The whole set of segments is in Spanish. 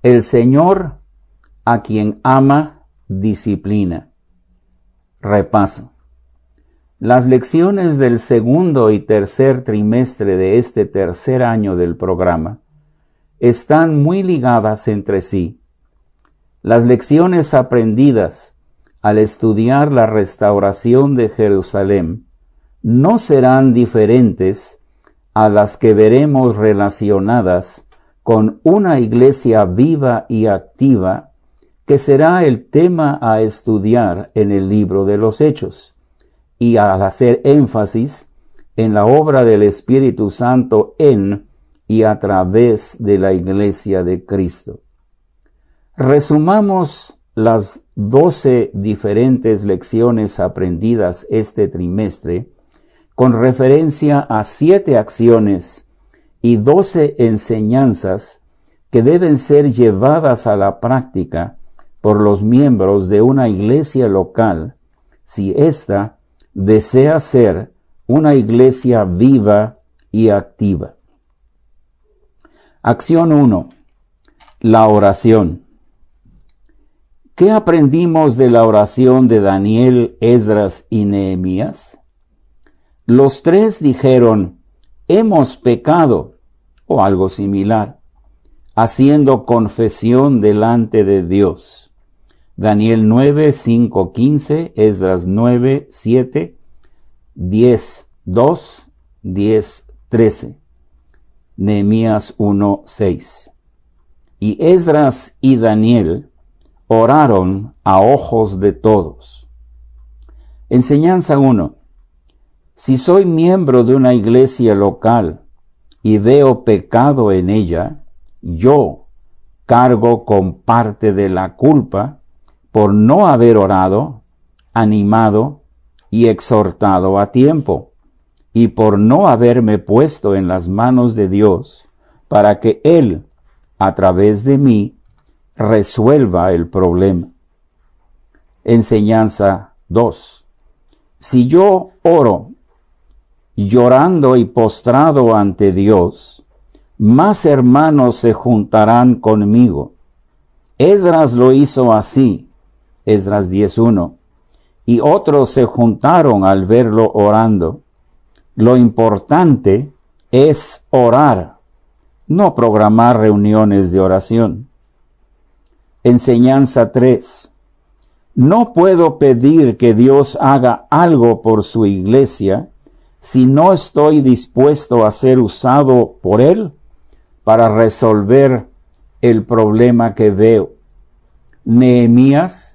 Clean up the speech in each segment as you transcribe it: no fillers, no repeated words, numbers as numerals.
El Señor, a quien ama, disciplina. Repaso. Las lecciones del segundo y tercer trimestre de este tercer año del programa están muy ligadas entre sí. Las lecciones aprendidas al estudiar la restauración de Jerusalén no serán diferentes a las que veremos relacionadas con una iglesia viva y activa, que será el tema a estudiar en el libro de los Hechos, y al hacer énfasis en la obra del Espíritu Santo en y a través de la iglesia de Cristo. Resumamos las 12 diferentes lecciones aprendidas este trimestre con referencia a 7 acciones y 12 enseñanzas que deben ser llevadas a la práctica por los miembros de una iglesia local, si ésta desea ser una iglesia viva y activa. Acción 1. La oración. ¿Qué aprendimos de la oración de Daniel, Esdras y Nehemías? Los tres dijeron, hemos pecado, o algo similar, haciendo confesión delante de Dios. Daniel 9, 5, 15, Esdras 9, 7, 10, 2, 10, 13, Nehemías 1, 6. Y Esdras y Daniel oraron a ojos de todos. Enseñanza 1. Si soy miembro de una iglesia local y veo pecado en ella, yo cargo con parte de la culpa por no haber orado, animado y exhortado a tiempo, y por no haberme puesto en las manos de Dios para que Él, a través de mí, resuelva el problema. Enseñanza 2. Si yo oro llorando y postrado ante Dios, más hermanos se juntarán conmigo. Esdras lo hizo así, Esdras 10:1, y otros se juntaron al verlo orando. Lo importante es orar, no programar reuniones de oración. Enseñanza 3. No puedo pedir que Dios haga algo por su iglesia si no estoy dispuesto a ser usado por Él para resolver el problema que veo. Nehemías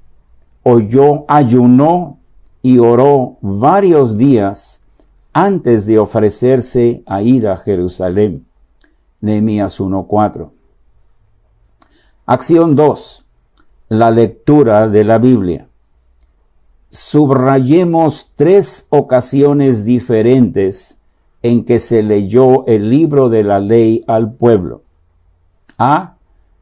ayunó y oró varios días antes de ofrecerse a ir a Jerusalén. Nehemías 1:4. Acción 2. La lectura de la Biblia. Subrayemos 3 ocasiones diferentes en que se leyó el libro de la ley al pueblo. A.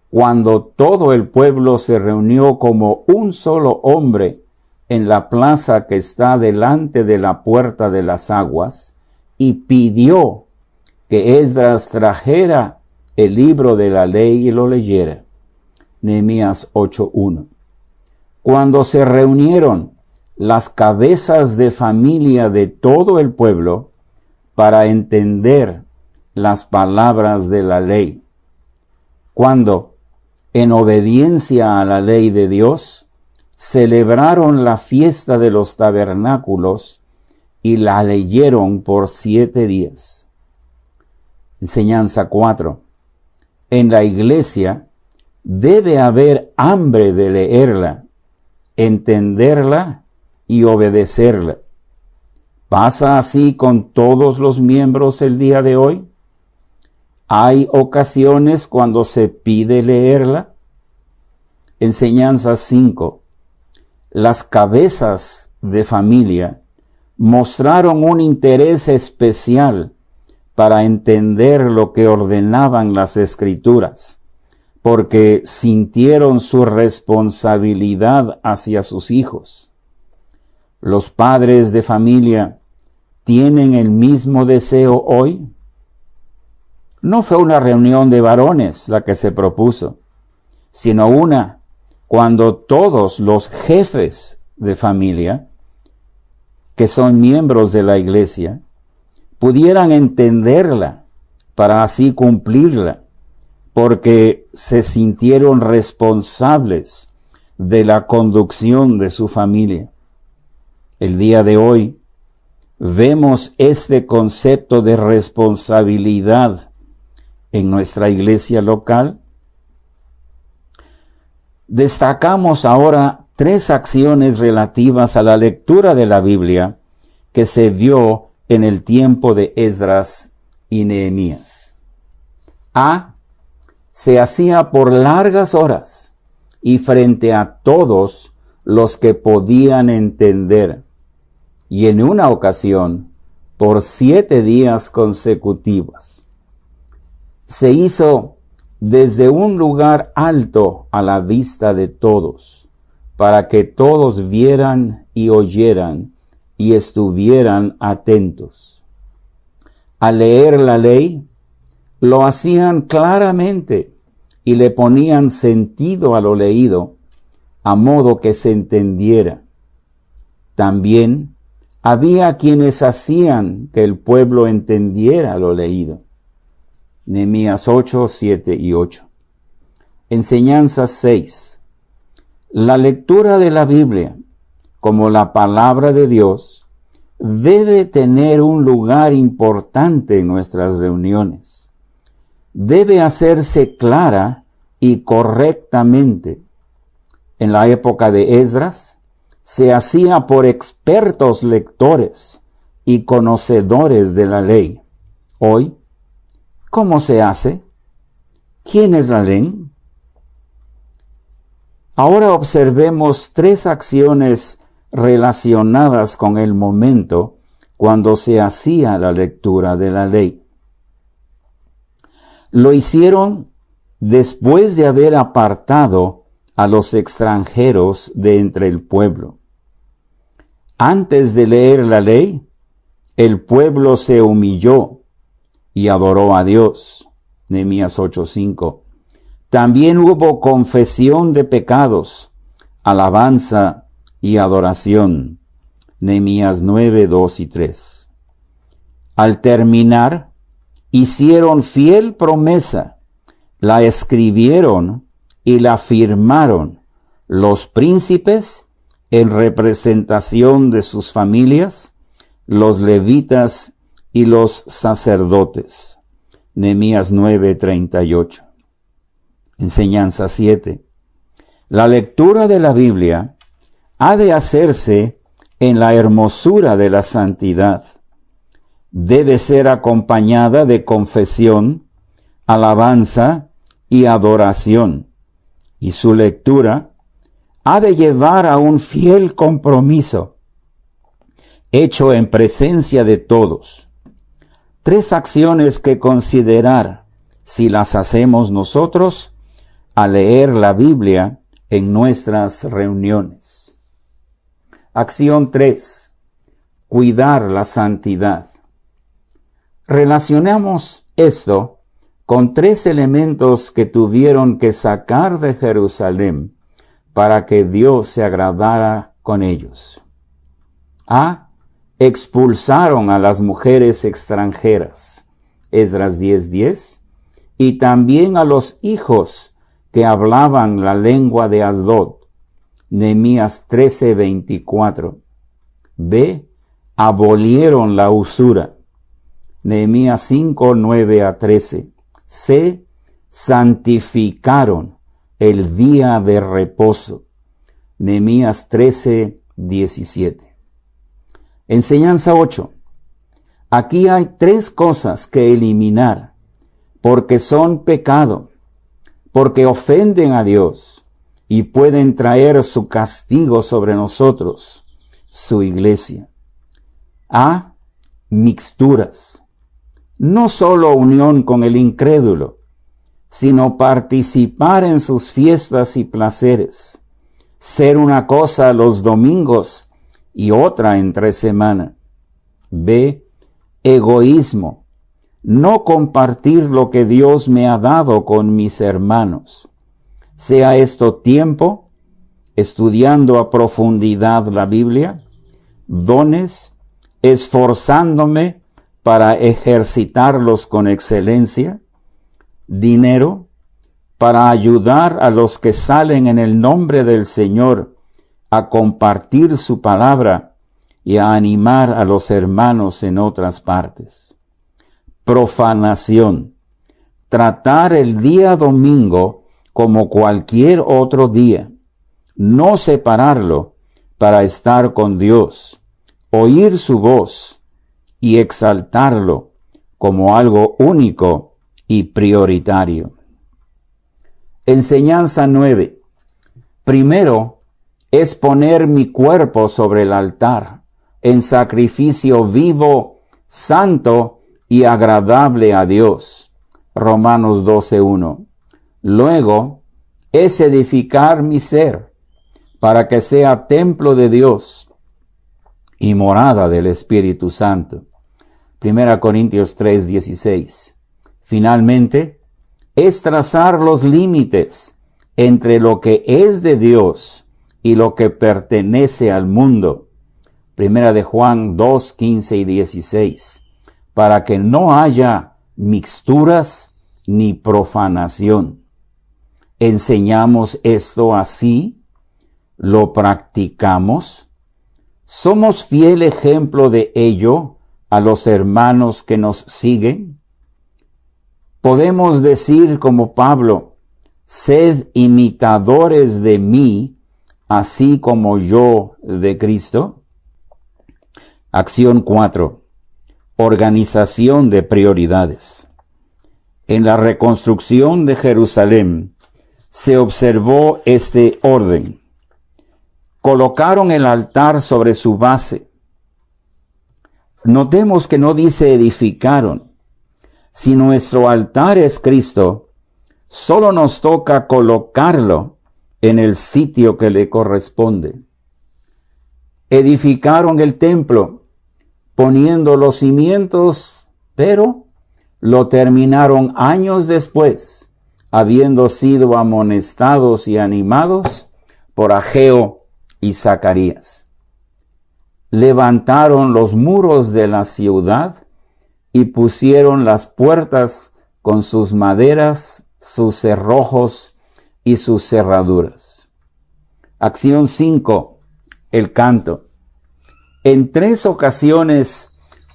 Cuando todo el pueblo se reunió como un solo hombre en la plaza que está delante de la puerta de las aguas y pidió que Esdras trajera el libro de la ley y lo leyera. Nehemías 8:1. Cuando se reunieron las cabezas de familia de todo el pueblo para entender las palabras de la ley. Cuando, en obediencia a la ley de Dios, celebraron la fiesta de los tabernáculos y la leyeron por 7 días. Enseñanza 4. En la iglesia debe haber hambre de leerla, entenderla y obedecerla. ¿Pasa así con todos los miembros el día de hoy? ¿Hay ocasiones cuando se pide leerla? Enseñanza 5. Las cabezas de familia mostraron un interés especial para entender lo que ordenaban las Escrituras, porque sintieron su responsabilidad hacia sus hijos. ¿Los padres de familia tienen el mismo deseo hoy? No fue una reunión de varones la que se propuso. sino una cuando todos los jefes de familia, que son miembros de la iglesia, pudieran entenderla para así cumplirla, porque se sintieron responsables de la conducción de su familia. El día de hoy vemos este concepto de responsabilidad en nuestra iglesia local. Destacamos ahora 3 acciones relativas a la lectura de la Biblia que se vio en el tiempo de Esdras y Nehemías. A. Se hacía por largas horas y frente a todos los que podían entender, y en una ocasión por 7 días consecutivos. Se hizo desde un lugar alto a la vista de todos, para que todos vieran y oyeran y estuvieran atentos. Al leer la ley, lo hacían claramente y le ponían sentido a lo leído, a modo que se entendiera. También había quienes hacían que el pueblo entendiera lo leído. Nehemías 8, 7 y 8. Enseñanza 6. La lectura de la Biblia, como la palabra de Dios, debe tener un lugar importante en nuestras reuniones. Debe hacerse clara y correctamente. En la época de Esdras, se hacía por expertos lectores y conocedores de la ley. Hoy, ¿cómo se hace? ¿Quiénes la leen? Ahora observemos 3 acciones relacionadas con el momento cuando se hacía la lectura de la ley. Lo hicieron después de haber apartado a los extranjeros de entre el pueblo. Antes de leer la ley, el pueblo se humilló y adoró a Dios. Nehemías 8:5. También hubo confesión de pecados, alabanza y adoración. Nehemías 9:2 y 3. Al terminar, hicieron fiel promesa, la escribieron y la firmaron los príncipes en representación de sus familias, los levitas y los sacerdotes. Nehemías 9:38. Enseñanza 7. La lectura de la Biblia ha de hacerse en la hermosura de la santidad. Debe ser acompañada de confesión, alabanza y adoración, y su lectura ha de llevar a un fiel compromiso, hecho en presencia de todos. 3 acciones que considerar si las hacemos nosotros al leer la Biblia en nuestras reuniones. Acción 3. Cuidar la santidad. Relacionamos esto con 3 elementos que tuvieron que sacar de Jerusalén para que Dios se agradara con ellos. A. Expulsaron a las mujeres extranjeras. Esdras 10:10. Y también a los hijos que hablaban la lengua de Asdod. Nehemías 13:24. B. Abolieron la usura. Nehemías 5:9 a 13. C. Santificaron el día de reposo. Nehemías 13:17. Enseñanza 8. Aquí hay 3 cosas que eliminar, porque son pecado, porque ofenden a Dios y pueden traer su castigo sobre nosotros, su iglesia. A. Mixturas. No solo unión con el incrédulo, sino participar en sus fiestas y placeres, ser una cosa los domingos y otra entre semana. B. Egoísmo. No compartir lo que Dios me ha dado con mis hermanos. sea esto tiempo estudiando a profundidad la Biblia, dones, esforzándome para ejercitarlos con excelencia, dinero, para ayudar a los que salen en el nombre del Señor a compartir su palabra y a animar a los hermanos en otras partes. Profanación. Tratar el día domingo como cualquier otro día. No separarlo para estar con Dios, oír su voz y exaltarlo como algo único y prioritario. Enseñanza 9. Primero es poner mi cuerpo sobre el altar en sacrificio vivo, santo y agradable a Dios. Romanos 12:1. Luego es edificar mi ser para que sea templo de Dios y morada del Espíritu Santo. 1 Corintios 3:16. Finalmente, es trazar los límites entre lo que es de Dios y lo que pertenece al mundo. 1 de Juan 2:15 y 16. Para que no haya mixturas ni profanación. ¿Enseñamos esto así? ¿Lo practicamos? ¿Somos fiel ejemplo de ello a los hermanos que nos siguen? Podemos decir como Pablo, sed imitadores de mí, así como yo de Cristo. Acción 4. Organización de prioridades. En la reconstrucción de Jerusalén se observó este orden. Colocaron el altar sobre su base. Notemos que no dice edificaron. Si nuestro altar es Cristo, solo nos toca colocarlo en el sitio que le corresponde. Edificaron el templo, poniendo los cimientos, pero lo terminaron años después, habiendo sido amonestados y animados por Ageo y Zacarías. Levantaron los muros de la ciudad y pusieron las puertas con sus maderas, sus cerrojos y sus cerraduras. Acción 5. El canto. En 3 ocasiones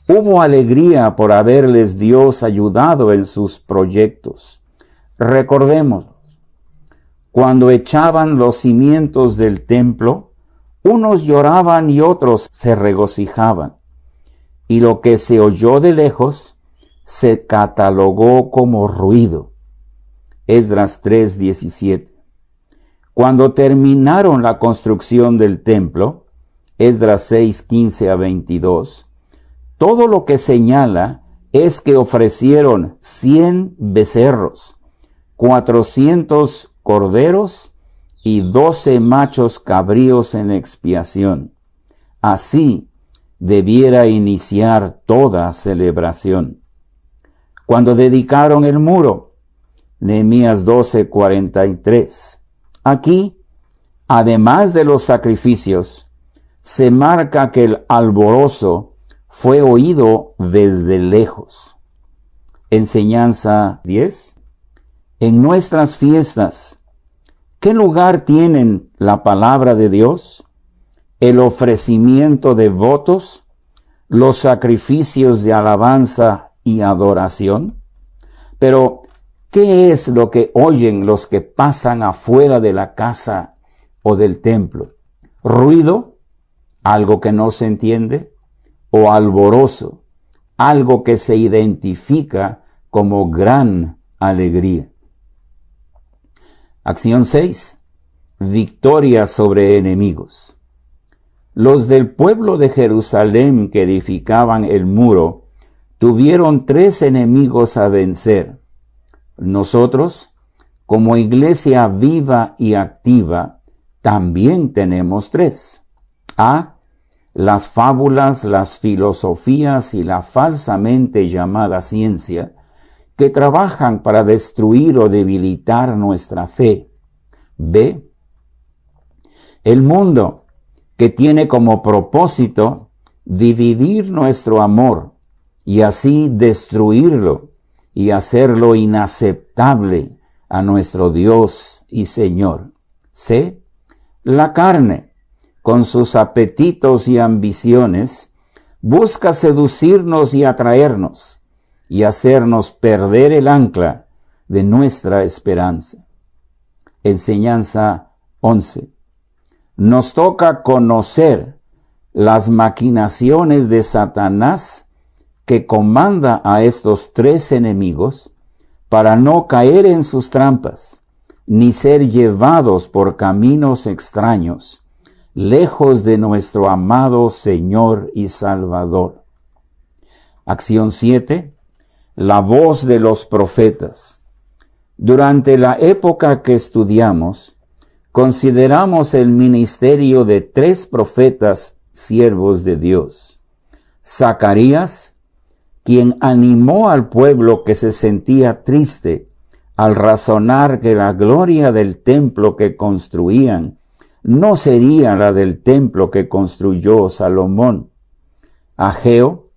hubo alegría por haberles Dios ayudado en sus proyectos. Recordemos, cuando echaban los cimientos del templo, unos lloraban y otros se regocijaban. Y lo que se oyó de lejos se catalogó como ruido. Esdras 3:17. Cuando terminaron la construcción del templo, Esdras 6:15 a 22, todo lo que señala es que ofrecieron 100 becerros, 400 corderos y 12 machos cabríos en expiación. Así debiera iniciar toda celebración. Cuando dedicaron el muro, Nehemías 12:43. Aquí, además de los sacrificios, se marca que el alborozo fue oído desde lejos. Enseñanza 10. En nuestras fiestas, ¿qué lugar tienen la palabra de Dios, el ofrecimiento de votos, los sacrificios de alabanza y adoración? Pero, ¿qué es lo que oyen los que pasan afuera de la casa o del templo? ¿Ruido? ¿Algo que no se entiende? ¿O alborozo? Algo que se identifica como gran alegría. Acción 6. Victoria sobre enemigos. Los del pueblo de Jerusalén que edificaban el muro tuvieron 3 enemigos a vencer. Nosotros, como iglesia viva y activa, también tenemos 3. A. Las fábulas, las filosofías y la falsamente llamada ciencia, que trabajan para destruir o debilitar nuestra fe. B. El mundo, que tiene como propósito dividir nuestro amor y así destruirlo y hacerlo inaceptable a nuestro Dios y Señor. C. La carne, con sus apetitos y ambiciones, busca seducirnos y atraernos y hacernos perder el ancla de nuestra esperanza. Enseñanza 11. Nos toca conocer las maquinaciones de Satanás que comanda a estos tres enemigos para no caer en sus trampas, ni ser llevados por caminos extraños, lejos de nuestro amado Señor y Salvador. Acción 7. La voz de los profetas. Durante la época que estudiamos, consideramos el ministerio de tres profetas siervos de Dios. Zacarías, quien animó al pueblo que se sentía triste al razonar que la gloria del templo que construían no sería la del templo que construyó Salomón. Ageo,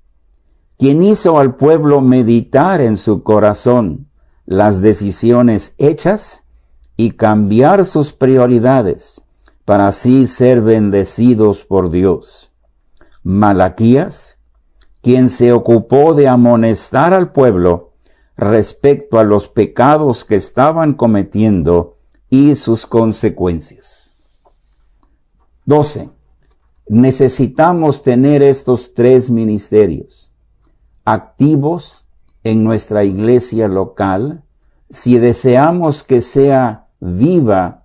quien hizo al pueblo meditar en su corazón las decisiones hechas y cambiar sus prioridades para así ser bendecidos por Dios. Malaquías, quien se ocupó de amonestar al pueblo respecto a los pecados que estaban cometiendo y sus consecuencias. 12. Necesitamos tener estos tres ministerios activos en nuestra iglesia local si deseamos que sea viva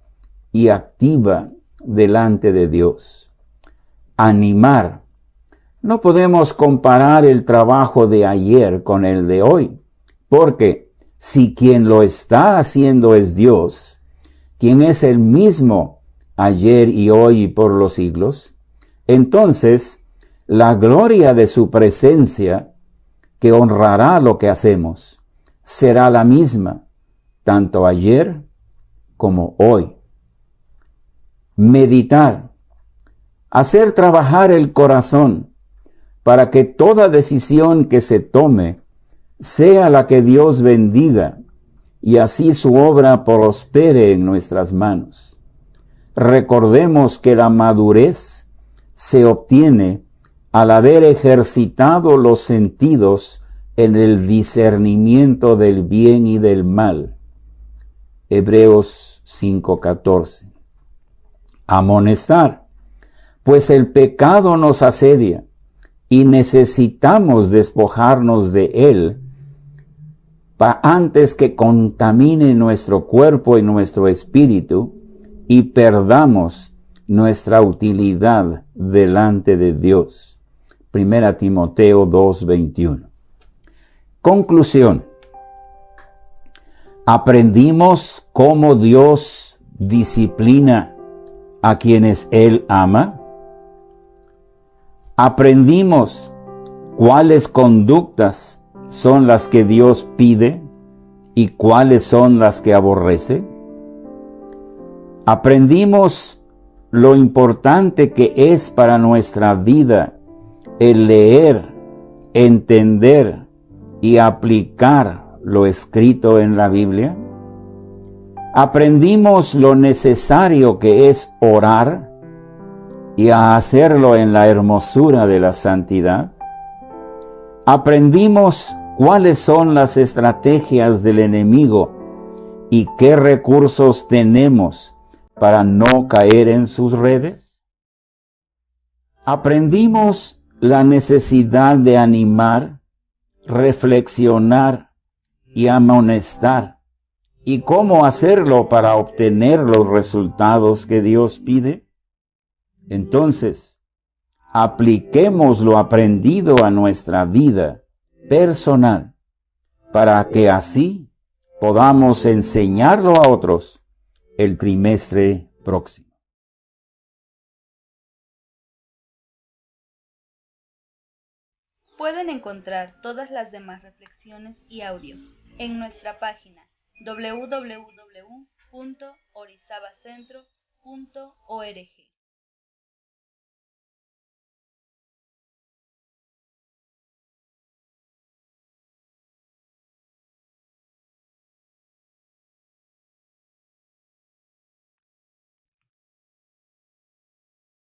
y activa delante de Dios. Animar. No podemos comparar el trabajo de ayer con el de hoy, porque si quien lo está haciendo es Dios, quien es el mismo ayer y hoy y por los siglos, entonces la gloria de su presencia, que honrará lo que hacemos, será la misma, tanto ayer como hoy. Meditar. Hacer trabajar el corazón para que toda decisión que se tome sea la que Dios bendiga y así su obra prospere en nuestras manos. Recordemos que la madurez se obtiene al haber ejercitado los sentidos en el discernimiento del bien y del mal. Hebreos 5:14. Amonestar, pues el pecado nos asedia y necesitamos despojarnos de él antes que contamine nuestro cuerpo y nuestro espíritu y perdamos nuestra utilidad delante de Dios. 1 Timoteo 2:21. Conclusión. Aprendimos cómo Dios disciplina a quienes Él ama. Aprendimos cuáles conductas son las que Dios pide y cuáles son las que aborrece. Aprendimos lo importante que es para nuestra vida el leer, entender y aplicar lo escrito en la Biblia. Aprendimos lo necesario que es orar y a hacerlo en la hermosura de la santidad. Aprendimos cuáles son las estrategias del enemigo y qué recursos tenemos para no caer en sus redes. Aprendimos la necesidad de animar, reflexionar y amonestar, y cómo hacerlo para obtener los resultados que Dios pide. Entonces, apliquemos lo aprendido a nuestra vida personal para que así podamos enseñarlo a otros el trimestre próximo. Pueden encontrar todas las demás reflexiones y audios en nuestra página www.rediligio.org. www.orizabacentro.org.